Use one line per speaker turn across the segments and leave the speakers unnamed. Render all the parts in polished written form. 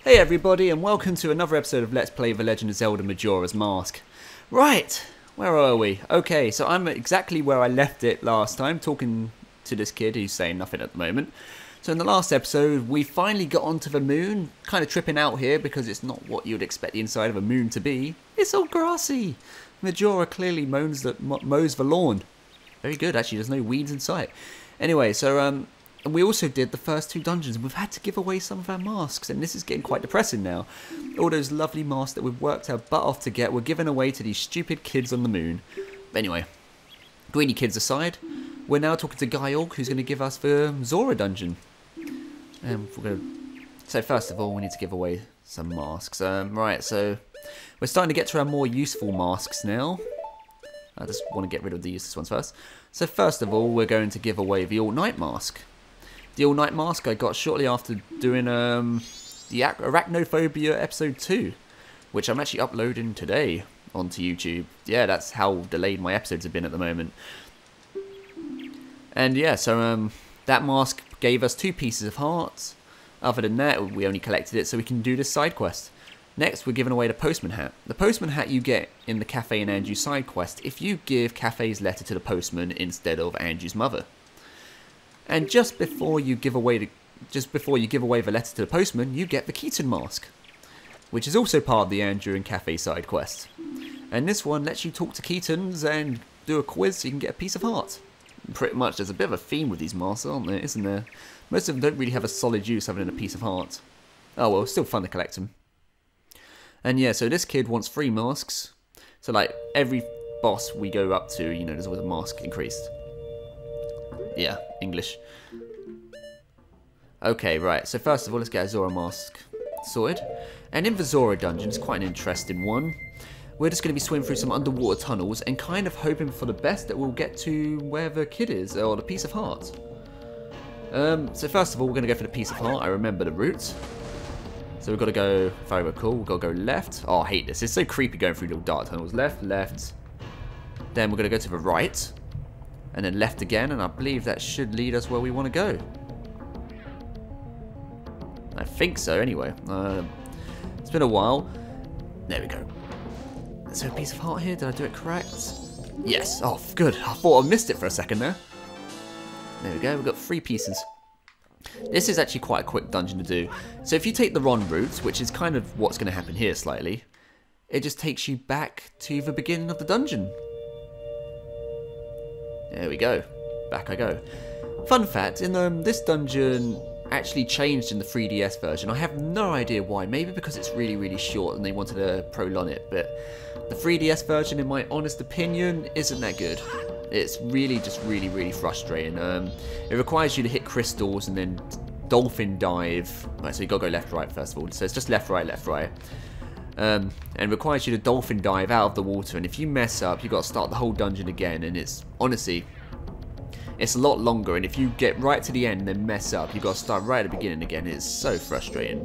Hey everybody, and welcome to another episode of Let's Play The Legend of Zelda Majora's Mask. Right, where are we? Okay, so I'm exactly where I left it last time, talking to this kid who's saying nothing at the moment. So in the last episode, we finally got onto the moon, kind of tripping out here because it's not what you'd expect the inside of a moon to be. It's all grassy. Majora clearly mows the lawn. Very good, actually, there's no weeds in sight. Anyway, so and we also did the first two dungeons. We've had to give away some of our masks, and this is getting quite depressing now. All those lovely masks that we've worked our butt off to get were given away to these stupid kids on the moon. But anyway, greedy kids aside, we're now talking to Guile, who's going to give us the Zora dungeon. So first of all, we need to give away some masks. Right, so we're starting to get to our more useful masks now. I just want to get rid of the useless ones first. So first of all, we're going to give away the all-night mask. The all-night mask I got shortly after doing the Arachnophobia episode 2, which I'm actually uploading today onto YouTube. Yeah, that's how delayed my episodes have been at the moment. And yeah, so that mask gave us 2 pieces of hearts. Other than that, we only collected it so we can do this side quest. Next, we're giving away the postman hat. The postman hat you get in the Cafe and Andrew side quest if you give Cafe's letter to the postman instead of Andrew's mother. And just before you give away the letter to the postman, you get the Keaton mask, which is also part of the Andrew and Cafe side quest. And this one lets you talk to Keatons and do a quiz so you can get a piece of heart. Pretty much, there's a bit of a theme with these masks, aren't there? Isn't there? Most of them don't really have a solid use other than a piece of heart. Oh well, still fun to collect them. And yeah, so this kid wants 3 masks. So like every boss we go up to, you know, there's always a mask increased. Yeah, English. Okay, right. So first of all, let's get a Zora mask sorted. And in the Zora dungeon, it's quite an interesting one. We're just going to be swimming through some underwater tunnels and kind of hoping for the best that we'll get to where the kid is, or the piece of heart. So first of all, we're going to go for the piece of heart. I remember the route. So we've got to go, if I recall, we've got to go left. Oh, I hate this. It's so creepy going through little dark tunnels. Left, left. Then we're going to go to the right. And then left again. And I believe that should lead us where we want to go. I think so, anyway. It's been a while. There we go. Is there a piece of heart here? Did I do it correct? Yes. Oh, good. I thought I missed it for a second there. There we go. We've got 3 pieces. This is actually quite a quick dungeon to do. So if you take the wrong route, which is kind of what's going to happen here slightly, it just takes you back to the beginning of the dungeon. There we go. Back I go. Fun fact, in this dungeon actually changed in the 3DS version. I have no idea why. Maybe because it's really, really short and they wanted to prolong it. But the 3DS version, in my honest opinion, isn't that good. It's really just really frustrating. It requires you to hit crystals and then dolphin dive. Right, so you gotta go left, right first of all. So it's just left, right, left, right. And requires you to dolphin dive out of the water. And if you mess up, you gotta start the whole dungeon again. And it's honestly, it's a lot longer. And if you get right to the end and then mess up, you gotta start right at the beginning again. It's so frustrating.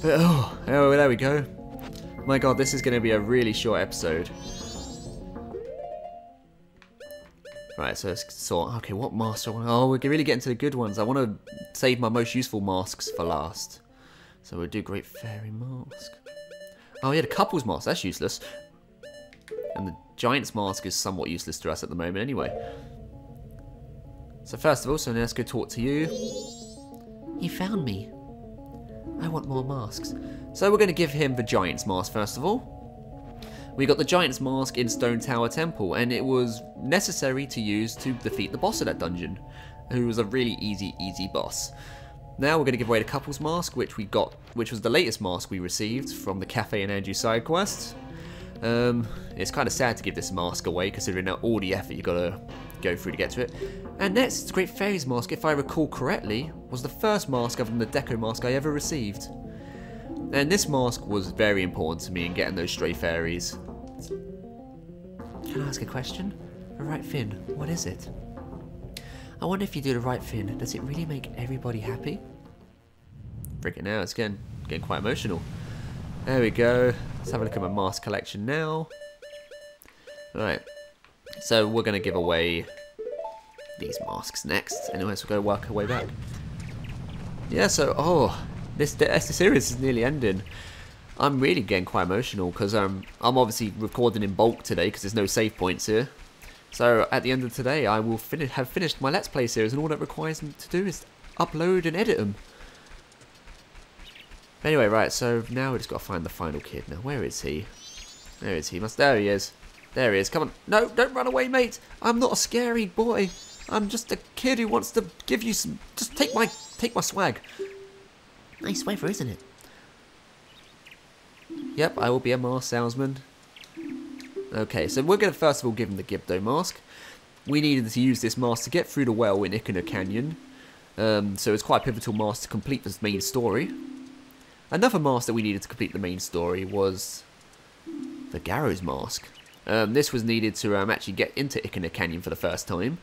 But oh, there we go. My God, this is gonna be a really short episode. Right, so let's sort. Okay, what masks do I want? Oh, we're really getting to the good ones. I want to save my most useful masks for last. So we'll do Great Fairy Mask. Oh yeah, the couple's mask, that's useless. And the Giant's mask is somewhat useless to us at the moment anyway. So first of all, so let's go talk to you. You found me. I want more masks. So we're going to give him the Giant's mask first of all. We got the Giant's mask in Stone Tower Temple, and it was necessary to use to defeat the boss of that dungeon, who was a really easy boss. Now we're going to give away the couple's mask, which was the latest mask we received from the Cafe and Andrew side quest. It's kind of sad to give this mask away, considering all the effort you got to go through to get to it. And next, the Great Fairy's mask, if I recall correctly, was the first mask other than the Deco mask I ever received. And this mask was very important to me in getting those stray fairies. Can I ask a question? The right fin, what is it? I wonder if you do the right fin, does it really make everybody happy? Freaking now, it's getting quite emotional. There we go. Let's have a look at my mask collection now. Alright. So we're going to give away these masks next. Anyway, so we'll go work our way back. Yeah, so, This series is nearly ending. I'm really getting quite emotional because I'm obviously recording in bulk today because there's no save points here. So at the end of today, I will have finished my Let's Play series, and all that requires me to do is upload and edit them. Anyway, right, so now we just got to find the final kid. Now, where is he? There is he. There he is. There he is. Come on. No, don't run away, mate. I'm not a scary boy. I'm just a kid who wants to give you some... Just take my swag. Nice weather, isn't it? Yep, I will be a mask salesman. Okay, so we're going to first of all give him the Gibdo mask. We needed to use this mask to get through the well in Ikuna Canyon. So it's quite a pivotal mask to complete this main story. Another mask that we needed to complete the main story was the Garrow's mask. This was needed to actually get into Ikuna Canyon for the first time.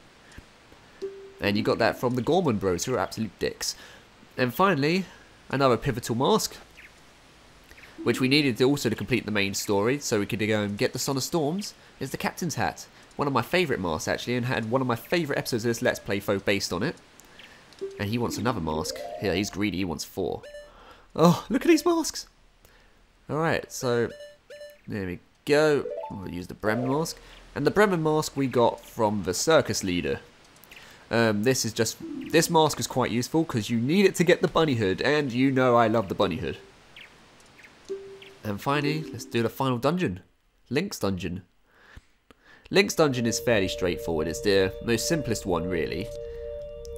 And you got that from the Gorman Bros, who are absolute dicks. And finally, another pivotal mask, which we needed also to complete the main story, so we could go and get the Son of Storms, is the Captain's Hat. One of my favourite masks, actually, and had one of my favourite episodes of this Let's Play based on it. And he wants another mask. Yeah, he's greedy, he wants 4. Oh, look at these masks! Alright, so there we go. We'll use the Bremen mask. And the Bremen mask we got from the circus leader. This mask is quite useful because you need it to get the bunny hood, and you know I love the bunny hood. And finally, let's do the final dungeon. Link's dungeon. Link's dungeon is fairly straightforward. It's the most simplest one, really.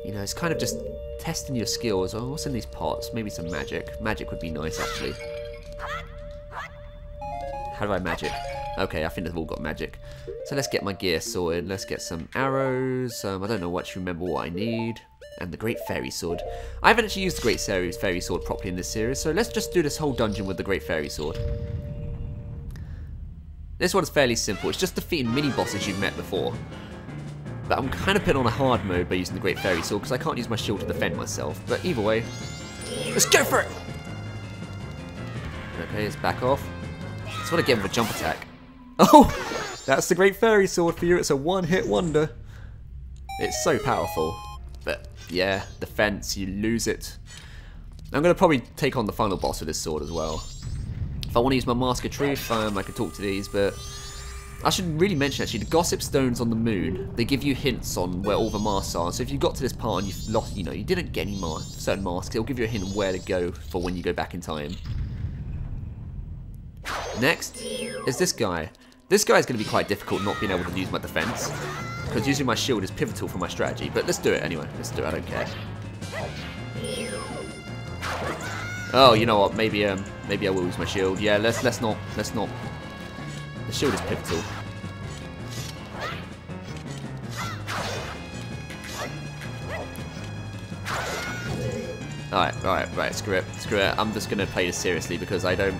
You know, it's kind of just testing your skills. Oh, what's in these pots? Maybe some magic. Magic would be nice, actually. How do I magic? Okay, I think they've all got magic. So let's get my gear sorted. Let's get some arrows. I don't know remember what I need. And the Great Fairy Sword. I haven't actually used the Great Fairy Sword properly in this series, so let's just do this whole dungeon with the Great Fairy Sword. This one's fairly simple. It's just defeating mini-bosses you've met before. But I'm kind of putting on a hard mode by using the Great Fairy Sword because I can't use my shield to defend myself. But either way, let's go for it! Okay, let's back off. Just want to get him with a jump attack. Oh! That's the Great Fairy Sword for you. It's a one-hit wonder. It's so powerful. But yeah, defense, you lose it. I'm going to probably take on the final boss with this sword as well. If I want to use my Mask of Truth, I could talk to these, but I should really mention actually, the Gossip Stones on the moon, they give you hints on where all the masks are. So if you got to this part and you've lost, you didn't get any certain masks, it'll give you a hint on where to go for when you go back in time. Next is this guy. This guy is going to be quite difficult not being able to use my defense, because using my shield is pivotal for my strategy. But let's do it anyway. Let's do it. I don't care. Oh, you know what? Maybe I will use my shield. Yeah, let's not. The shield is pivotal. Right. Screw it. I'm just gonna play this seriously because I don't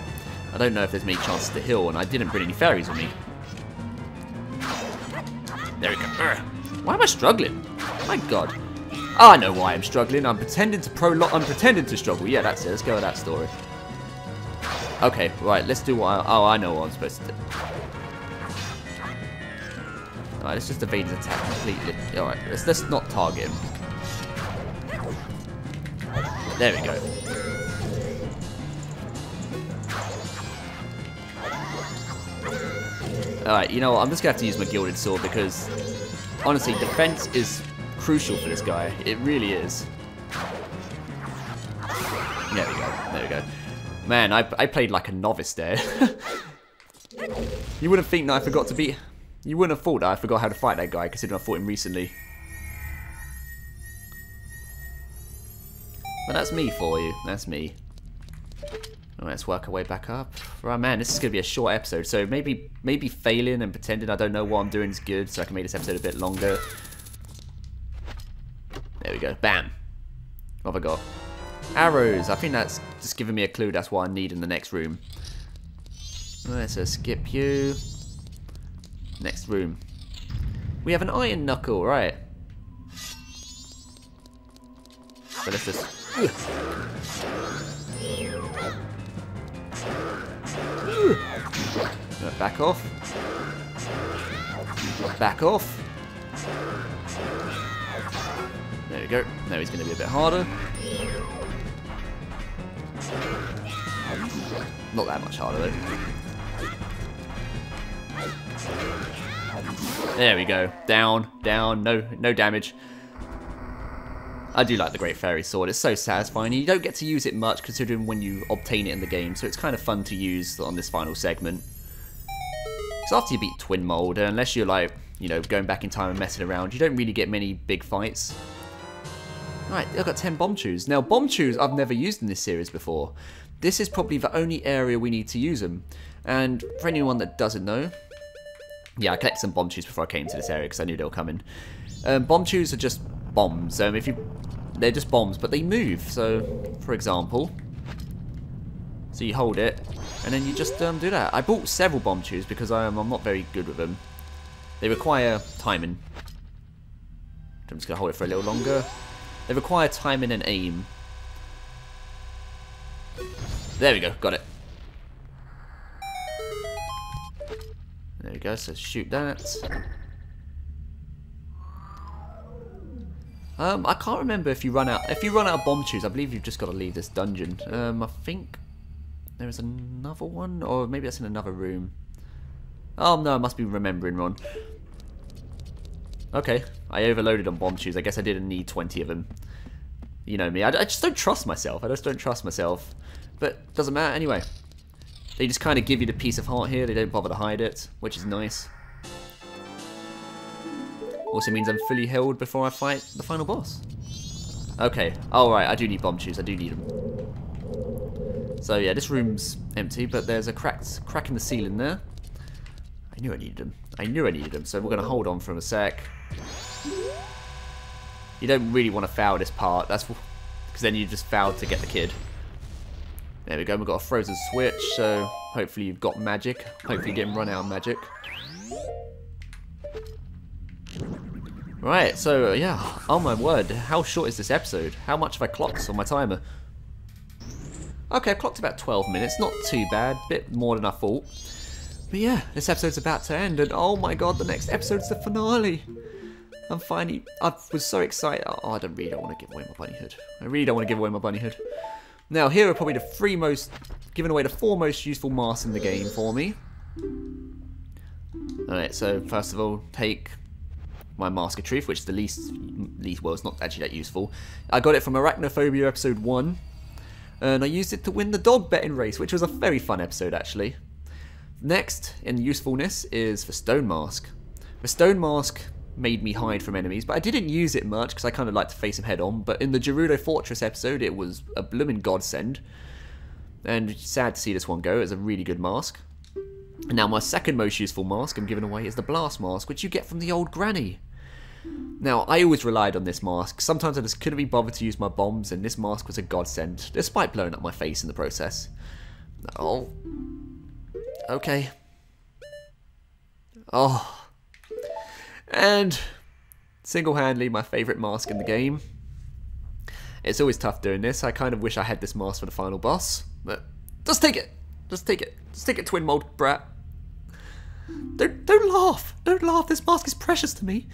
know if there's many chances to heal, and I didn't bring any fairies with me. There we go. Why am I struggling? My God. Oh, I know why I'm struggling. I'm pretending to struggle. Yeah, that's it. Let's go with that story. Okay, right. Let's do what I know what I'm supposed to do. Alright, let's just evade his attack completely. Alright, let's not target him. There we go. Alright, you know what, I'm just going to have to use my Gilded Sword because, honestly, defense is crucial for this guy. It really is. There we go. Man, I played like a novice there. You wouldn't think that I forgot to beat... You wouldn't have thought that I forgot how to fight that guy, considering I fought him recently. But that's me for you. That's me. Alright, let's work our way back up. Right, man, this is going to be a short episode, so maybe failing and pretending I don't know what I'm doing is good, so I can make this episode a bit longer. There we go. Bam. What have I got? Arrows. I think that's just giving me a clue that's what I need in the next room. Alright, so skip you. Next room. We have an iron knuckle, right. So let's just... Back off. Back off. There we go. Now he's going to be a bit harder. Not that much harder, though. There we go. Down, down, no damage. I do like the Great Fairy Sword. It's so satisfying. You don't get to use it much considering when you obtain it in the game, so it's kind of fun to use on this final segment. Because after you beat Twin Mold, unless you're like, you know, going back in time and messing around, you don't really get many big fights. Right, I've got 10 Bomb Chews. Now, Bomb Chews I've never used in this series before. This is probably the only area we need to use them. And for anyone that doesn't know, yeah, I collected some Bomb Chews before I came to this area because I knew they were coming. Bomb Chews are just bombs. They're just bombs, but they move. So, for example, so you hold it, and then you just do that. I bought several Bomb Chews because I'm not very good with them. They require timing. I'm just going to hold it for a little longer. They require timing and aim. There we go, got it. There we go, so shoot that. I can't remember if you run out of Bomb Chews, I believe you've just got to leave this dungeon. I think there is another one, or maybe that's in another room. Oh no, I must be remembering wrong. Okay, I overloaded on Bomb Chews. I guess I didn't need 20 of them. You know me, I just don't trust myself. But doesn't matter anyway. They just kind of give you the peace of heart here. They don't bother to hide it, which is nice. Also means I'm fully healed before I fight the final boss. Okay, alright, I do need Bomb Chews. I do need them. So yeah, this room's empty, but there's a crack in the ceiling there. I knew I needed them. So we're going to hold on for a sec. You don't really want to foul this part. That's because then you just fouled to get the kid. There we go. We've got a frozen switch, so hopefully you've got magic. Hopefully you didn't run out of magic. Right, so yeah. Oh my word. How short is this episode? How much have I clocked on my timer? Okay, I've clocked about 12 minutes. Not too bad. Bit more than I thought. But yeah, this episode's about to end, and oh my god, the next episode's the finale. I was so excited. Oh, I really don't want to give away my bunny hood. I really don't want to give away my bunny hood. Now, here are probably giving away the 4 most useful masks in the game for me. Alright, so first of all, take my Mask of Truth, which is the least, well, it's not actually that useful. I got it from Arachnophobia episode 1, and I used it to win the dog betting race, which was a very fun episode, actually. Next, in usefulness, is the Stone Mask. The Stone Mask made me hide from enemies, but I didn't use it much because I kind of like to face them head on. But in the Gerudo Fortress episode, it was a blooming godsend. And sad to see this one go. It's a really good mask. And now my second most useful mask I'm giving away is the Blast Mask, which you get from the old granny. Now, I always relied on this mask. Sometimes I just couldn't be bothered to use my bombs, and this mask was a godsend, despite blowing up my face in the process. Oh. Okay. Oh. And single-handedly my favourite mask in the game. It's always tough doing this. I kind of wish I had this mask for the final boss. But just take it. Just take it. Just take it, Twin Mold brat. Don't laugh. Don't laugh. This mask is precious to me.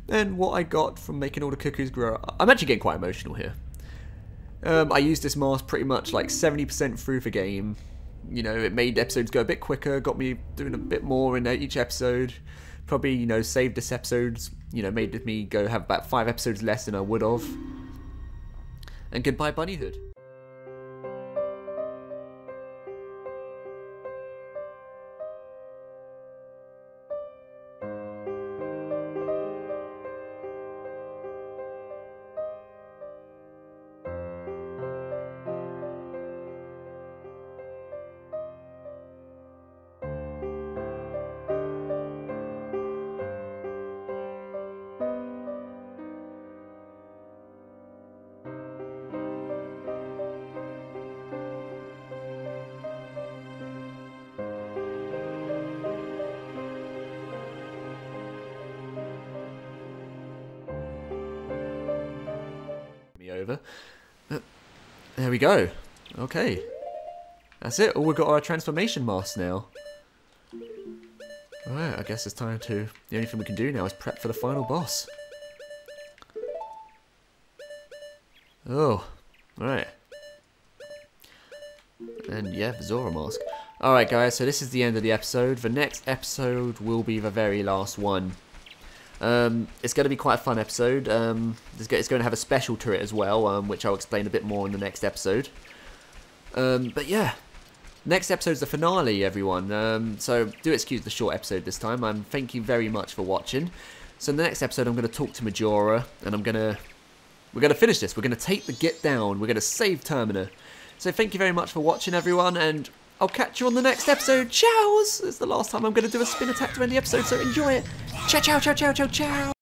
And what I got from making all the cuckoos grow up. I'm actually getting quite emotional here. I used this mask pretty much like 70% through the game. You know, it made episodes go a bit quicker, got me doing a bit more in each episode. Probably, you know, saved this episodes, you know, made me go have about 5 episodes less than I would have. And goodbye, Bunnyhood. Over. There we go. Okay. That's it. Oh, we've got our transformation masks now. Alright, I guess it's time to... The only thing we can do now is prep for the final boss. Oh. Alright. And yeah, the Zora mask. Alright guys, so this is the end of the episode. The next episode will be the very last one. It's going to be quite a fun episode. It's going to have a special to it as well, which I'll explain a bit more in the next episode. But yeah, next episode's the finale, everyone. So do excuse the short episode this time. Thank you very much for watching. So in the next episode, I'm going to talk to Majora, and we're going to finish this. We're going to take the Get Down. We're going to save Termina. So thank you very much for watching, everyone, and I'll catch you on the next episode. Ciao! It's the last time I'm going to do a spin attack to end the episode, so enjoy it. Ciao, ciao, ciao, ciao, ciao, ciao.